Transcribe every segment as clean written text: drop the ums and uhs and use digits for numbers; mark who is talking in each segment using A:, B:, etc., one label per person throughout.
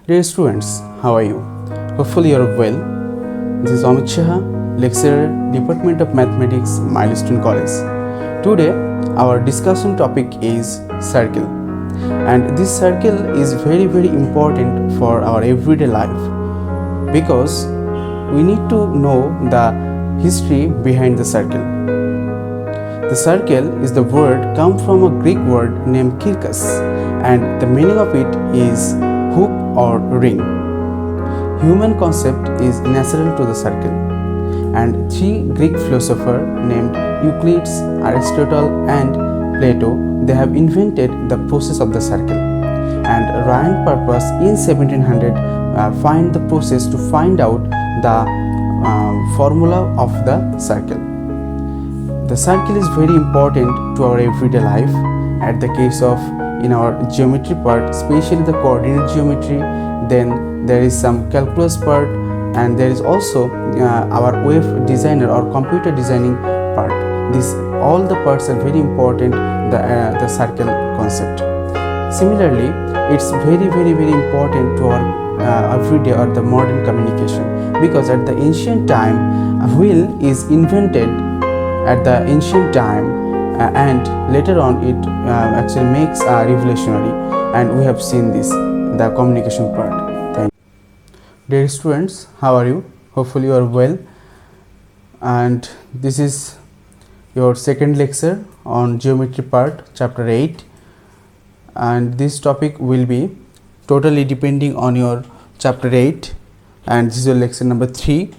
A: Dear students, how are you? Hopefully you are well. This is Amit Saha, lecturer, Department of Mathematics, Milestone College. Today, our discussion topic is circle. And this circle is very important for our everyday life because we need to know the history behind the circle. The circle is the word come from a Greek word named kirkos, and the meaning of it is hoop or ring. Human concept is natural to the circle, and three Greek philosophers named Euclid, Aristotle and Plato, they have invented the process of the circle, and Ryan purpose in 1700 find the process to find out the formula of the circle. The circle is very important to our everyday life. At the case of in our geometry part, especially the coordinate geometry, then there is some calculus part, and there is also our web designer or computer designing part. All the parts are very important, the circle concept. Similarly, it's very important to our everyday or the modern communication, because at the ancient time a wheel is invented at the ancient time, and later on it actually makes revolutionary, and we have seen this, the communication part. Thank you. Dear students, how are you? Hopefully you are well, and this is your second lecture on geometry part, chapter 8, and this topic will be totally depending on your chapter 8, and this is your lecture number 3.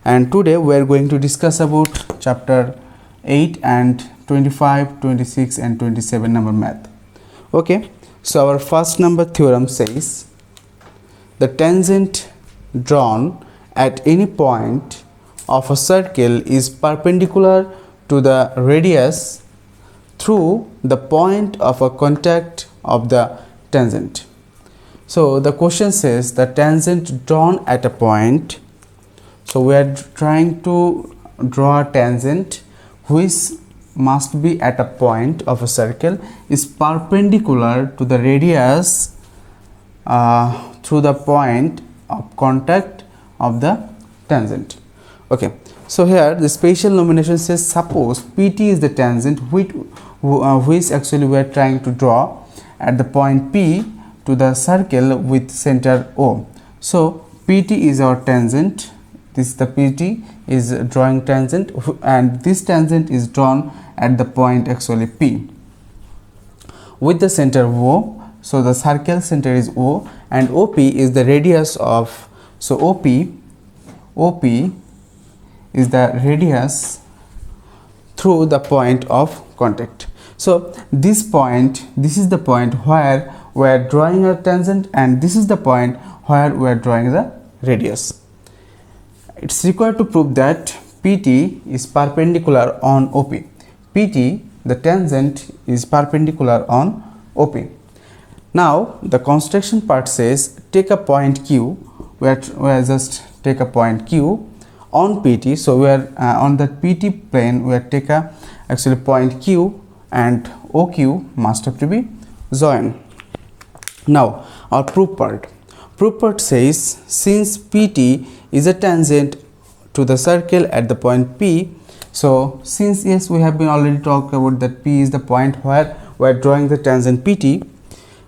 A: And today we are going to discuss about chapter 8 and 25, 26 and 27 number math. Okay, so our first number theorem says the tangent drawn at any point of a circle is perpendicular to the radius through the point of a contact of the tangent. So the question says the tangent drawn at a point. So we are trying to draw a tangent which must be at a point of a circle is perpendicular to the radius through the point of contact of the tangent. Okay, so here the special nomination says suppose PT is the tangent which actually we are trying to draw at the point P to the circle with center O. So PT is our tangent. This the PT is drawing tangent, and this tangent is drawn at the point actually P with the center O. So the circle center is O, and OP is the radius of, so OP is the radius through the point of contact. So this point, this is the point where we are drawing a tangent, and this is the point where we are drawing the radius. It's required to prove that PT is perpendicular on OP. PT, the tangent, is perpendicular on OP. Now the construction part says take a point Q. We are just take a point Q on PT. So we are on the PT plane. We are take a actually point Q, and OQ must have to be joined. Now our proof part. Proof part says since PT is a tangent to the circle at the point P, so since yes we have been already talked about that P is the point where we are drawing the tangent PT,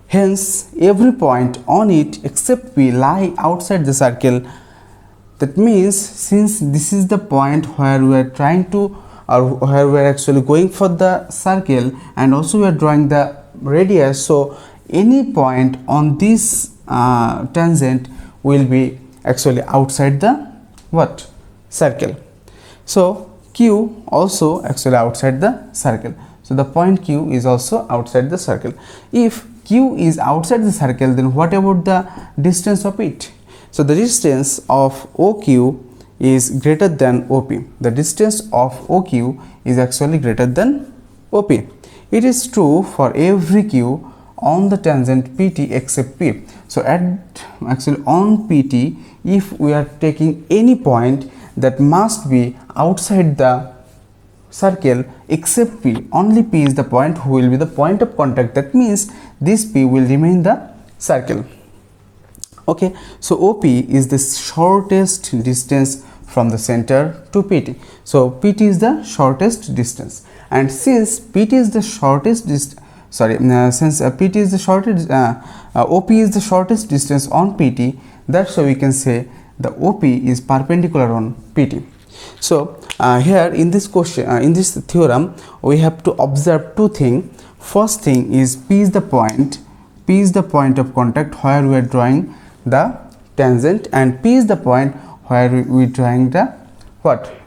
A: hence every point on it except P lie outside the circle. That means since this is the point where we are trying to, or where we are actually going for the circle, and also we are drawing the radius, so any point on this tangent will be actually outside the what? Circle. So Q also actually outside the circle. So the point Q is also outside the circle. If Q is outside the circle, then what about the distance of it? So the distance of OQ is greater than OP. The distance of OQ is actually greater than OP. It is true for every Q on the tangent PT except P. So actually on PT, if we are taking any point that must be outside the circle except P, only P is the point who will be the point of contact. That means this P will remain the circle. Okay, so OP is the shortest distance from the center to PT. So PT is the shortest distance, and since PT is the shortest distance, PT is the shortest, OP is the shortest distance on PT. That's why we can say the OP is perpendicular on PT. So here in this question, in this theorem, we have to observe two things. First thing is P is the point of contact where we are drawing the tangent, and P is the point where we are drawing the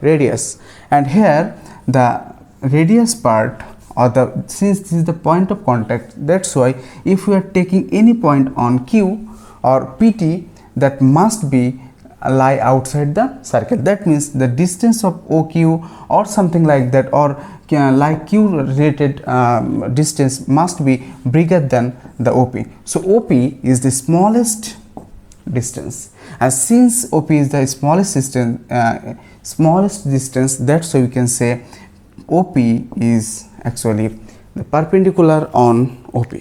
A: radius. And here the radius part, or since this is the point of contact, that's why if we are taking any point on Q or PT, that must be lie outside the circle. That means the distance of OQ or something like that, or like Q related distance must be bigger than the OP. So OP is the smallest distance, and since OP is the smallest distance, that's why we can say OP is actually the perpendicular on OP.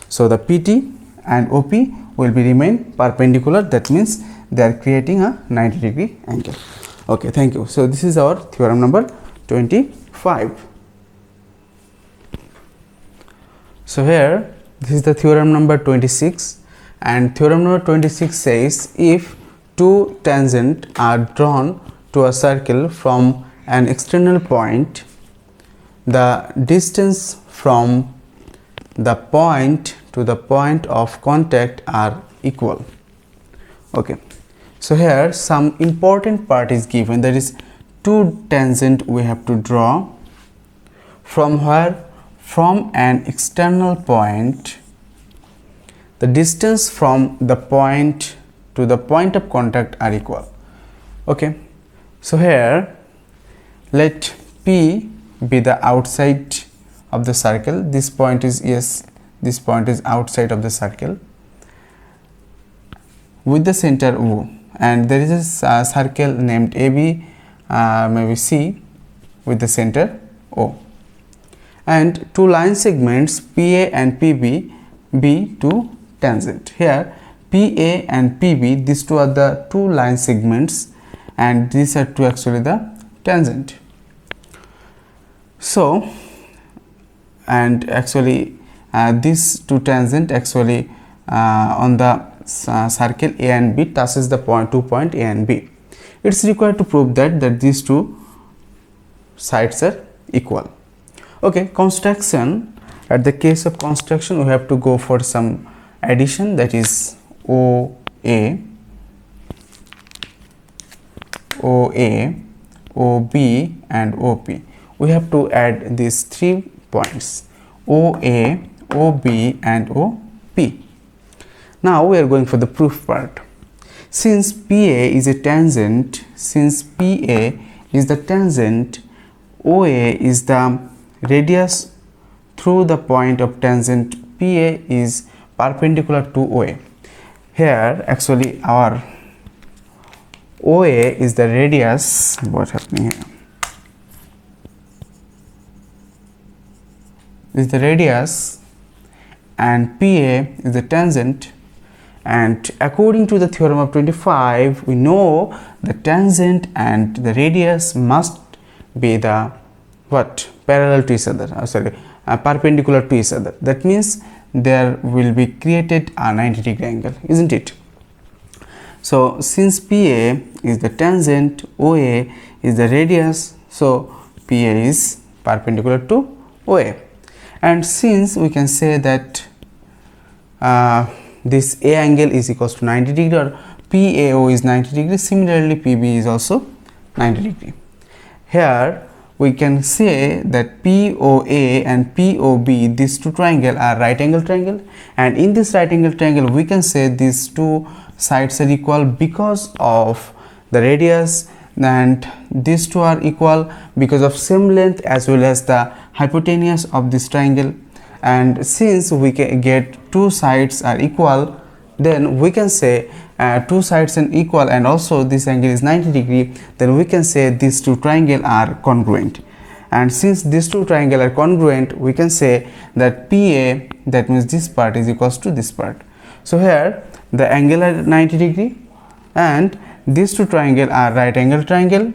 A: So the PT and OP will be remain perpendicular. That means they are creating a 90-degree angle. Okay, thank you. So this is our theorem number 25. So here this is the theorem number 26, and theorem number 26 says if two tangents are drawn to a circle from an external point, the distance from the point to the point of contact are equal. Okay, so here some important part is given, that is two tangent we have to draw from where, from an external point, the distance from the point to the point of contact are equal. Okay, so here let P be the outside of the circle. This point is, yes, this point is outside of the circle with the center O, and there is a circle named AB, maybe C, with the center O, and two line segments PA and PB be two tangent. Here PA and PB, these two are the two line segments, and these are two actually the tangent. So, and actually these two tangent actually on the circle A and B touches the point, 2 point A and B. It's required to prove that these two sides are equal. Okay, construction. At the case of construction, we have to go for some addition, that is OA, OB and OP. We have to add these 3 points, OA, OB and OP. Now we are going for the proof part. Since PA is a tangent, OA is the radius through the point of tangent, PA is perpendicular to OA. Here actually our OA is the radius, what's happening here? Is the radius, and PA is the tangent, and according to the theorem of 25, we know the tangent and the radius must be the parallel to each other, perpendicular to each other. That means there will be created a 90-degree angle, isn't it? So since PA is the tangent, OA is the radius, so PA is perpendicular to OA. And since we can say that this A angle is equals to 90 degree, or PAO is 90 degree, similarly PB is also 90 degree. Here we can say that POA and POB, these two triangles are right angle triangle, and in this right angle triangle we can say these two sides are equal because of the radius, and these two are equal because of same length as well as the hypotenuse of this triangle. And since we can get two sides are equal, then we can say two sides are equal, and also this angle is 90 degree, then we can say these two triangles are congruent. And since these two triangles are congruent, we can say that PA, that means this part, is equals to this part. So here the angle are 90 degree, and these two triangle are right angle triangle,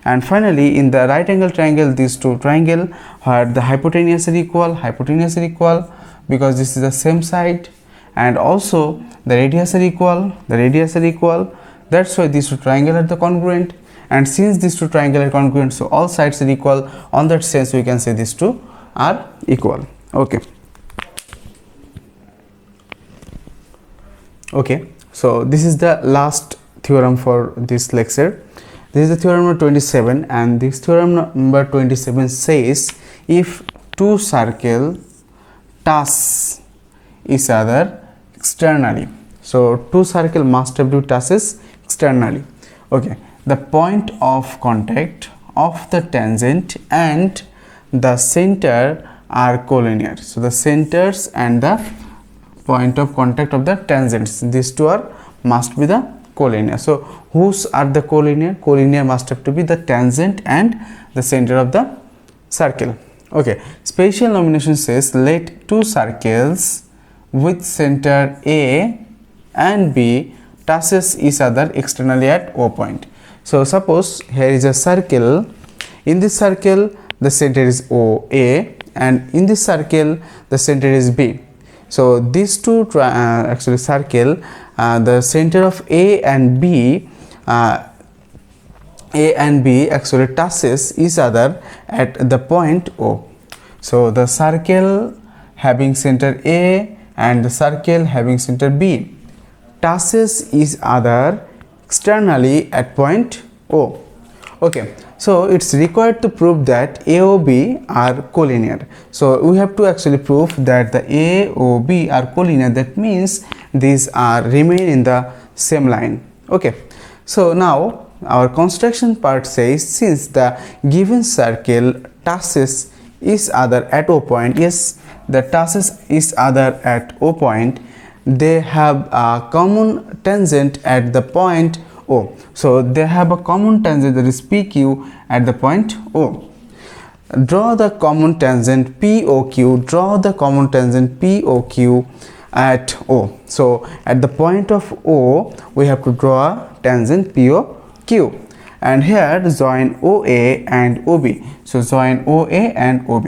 A: and finally in the right angle triangle these two triangle where the hypotenuse are equal because this is the same side, and also the radius are equal, that's why these two triangle are the congruent. And since these two triangle are congruent, so all sides are equal. On that sense we can say these two are equal. Okay, so this is the last theorem for this lecture. This is the theorem number 27, and this theorem number 27 says if two circle touch each other externally, so two circle must have two touches externally. Okay, the point of contact of the tangent and the center are collinear. So the centers and the point of contact of the tangents, these two are must be the collinear. So whose are the collinear? Collinear must have to be the tangent and the center of the circle. Okay, special nomination says let two circles with center A and B touches each other externally at O point. So suppose here is a circle. In this circle the center is OA, and in this circle the center is B. So these two actually circle, the center of A and B actually touches each other at the point O. So the circle having center A and the circle having center B touches each other externally at point O. Okay, so it's required to prove that AOB are collinear. So we have to actually prove that the AOB are collinear. That means these are remain in the same line. Okay, so now our construction part says since the given circle touches each other at O point, yes, the touches each other at O point, they have a common tangent at the point O. So they have a common tangent, that is PQ, at the point O. Draw the common tangent POQ. Draw the common tangent POQ at O. So at the point of O we have to draw a tangent POQ, and here join OA and OB. So join OA and OB.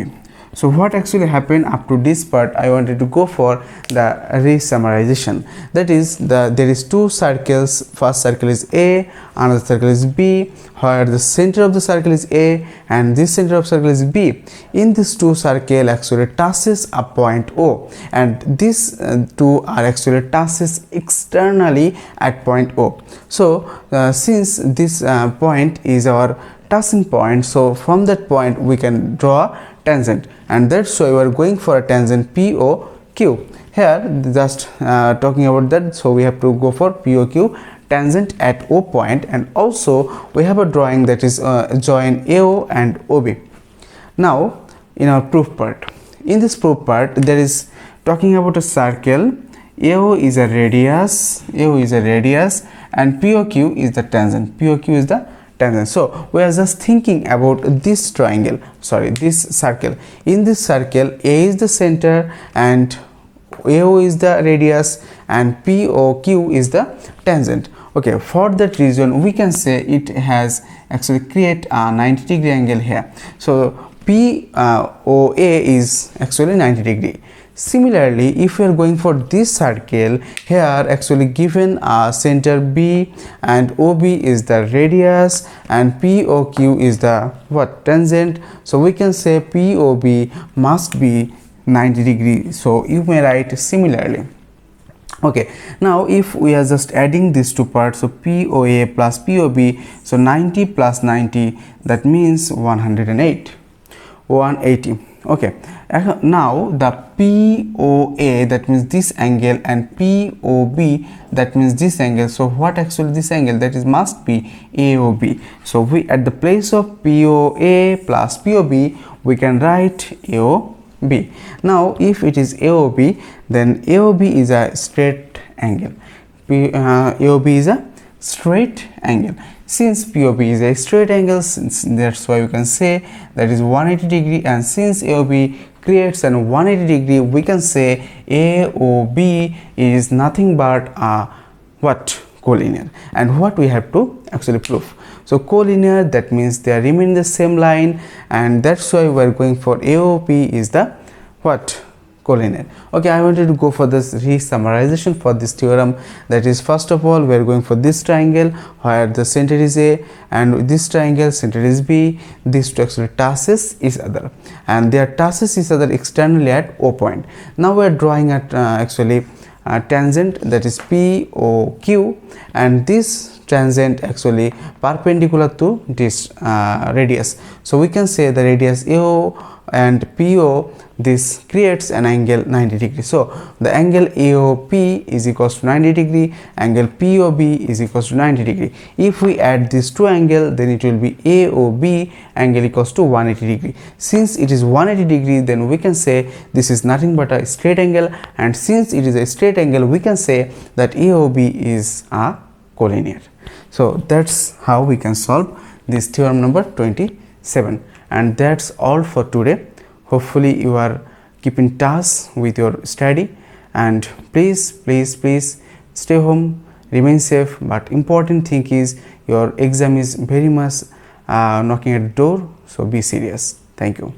A: So what actually happened up to this part, I wanted to go for the re-summarization. That is, there is two circles. First circle is A, another circle is B, where the center of the circle is A and this center of circle is B. In this two circle actually touches a point O, and these two are actually touches externally at point O. So since this point is our touching point, so from that point we can draw tangent, and that's why we are going for a tangent POQ. Here just talking about that, so we have to go for POQ tangent at O point, and also we have a drawing that is join AO and OB. Now in our proof part, in this proof part there is talking about a circle. AO is a radius, and POQ is the tangent. POQ is the tangent. So we are just thinking about this triangle, this circle. In this circle A is the center and AO is the radius and POQ is the tangent. Okay, for that reason we can say it has actually create a 90 degree angle here. So POA is actually 90 degree. Similarly, if we are going for this circle, here actually given a center B and OB is the radius and POQ is the tangent. So we can say POB must be 90 degree. So you may write similarly. Okay, now if we are just adding these two parts, so POA plus POB, so 90 plus 90, that means 180. Okay, now the POA, that means this angle, and POB, that means this angle. So what actually this angle, that is must be AOB. So we at the place of POA plus POB we can write AOB. Now if it is AOB, then AOB is a straight angle. AOB is a straight angle. Since POB is a straight angle, that's why we can say that is 180 degree, and since AOB creates an 180 degree, we can say AOB is nothing but a what? Collinear. And what we have to actually prove? So collinear, that means they are remain the same line, and that's why we are going for AOP is the what? Collinear. Okay, I wanted to go for this re-summarization for this theorem. That is, first of all, we are going for this triangle where the center is A, and this triangle center is B. These two actually touches each other, and they are touches each other externally at O point. Now we are drawing at actually tangent, that is POQ, and this tangent actually perpendicular to this radius. So we can say the radius AO and PO, this creates an angle 90 degree. So the angle AOP is equals to 90 degree, angle POB is equals to 90 degree. If we add these two angles, then it will be AOB angle equals to 180 degree. Since it is 180 degree, then we can say this is nothing but a straight angle, and since it is a straight angle, we can say that AOB is a collinear. So that's how we can solve this theorem number 27. And that's all for today. Hopefully you are keeping touch with your study, and please stay home, remain safe. But important thing is your exam is very much knocking at the door, so be serious. Thank you.